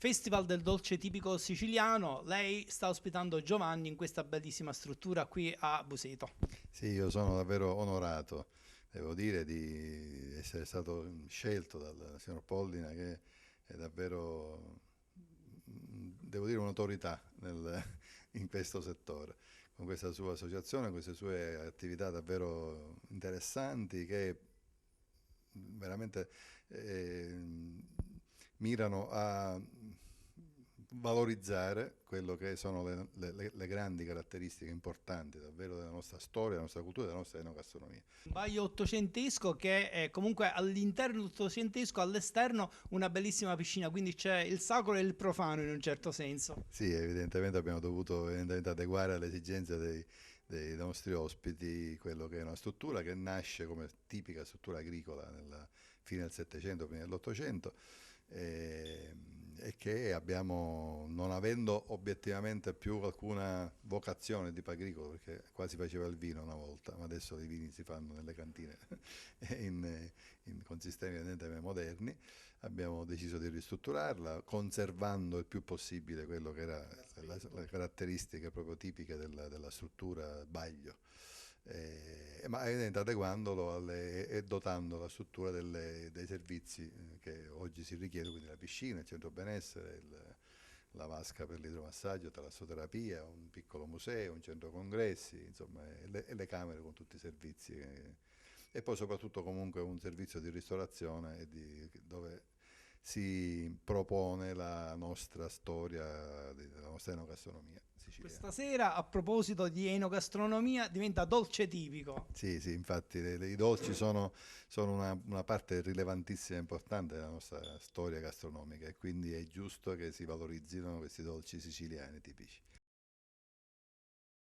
Festival del dolce tipico siciliano, lei sta ospitando Giovanni in questa bellissima struttura qui a Buseto. Sì, io sono davvero onorato, devo dire, di essere stato scelto dal signor Pollina, che è davvero, devo dire, un'autorità in questo settore, con questa sua associazione, queste sue attività davvero interessanti che veramente eh, mirano a valorizzare quello che sono le grandi caratteristiche importanti davvero della nostra storia, della nostra cultura e della nostra enogastronomia. Un baio ottocentesco che è comunque all'interno dell'ottocentesco, all'esterno una bellissima piscina, quindi c'è il sacro e il profano in un certo senso. Sì, evidentemente abbiamo dovuto evidentemente adeguare alle esigenze dei nostri ospiti quello che è una struttura che nasce come tipica struttura agricola nella fine del Settecento, prima dell'Ottocento, e, e che abbiamo, non avendo obiettivamente più alcuna vocazione di tipo agricolo, perché qua si faceva il vino una volta, ma adesso i vini si fanno nelle cantine con sistemi evidentemente moderni, abbiamo deciso di ristrutturarla, conservando il più possibile quello che era le caratteristiche proprio tipiche della struttura Baglio, ma evidentemente adeguandolo e dotando la struttura dei servizi che oggi si richiedono, quindi la piscina, il centro benessere, la vasca per l'idromassaggio, la talassoterapia, un piccolo museo, un centro congressi, insomma, e le camere con tutti i servizi. E poi soprattutto comunque un servizio di ristorazione dove si propone la nostra storia, la nostra enogastronomia siciliana. Questa sera, a proposito di enogastronomia, diventa dolce tipico. Sì, sì, infatti i dolci sono una parte rilevantissima e importante della nostra storia gastronomica e quindi è giusto che si valorizzino questi dolci siciliani tipici.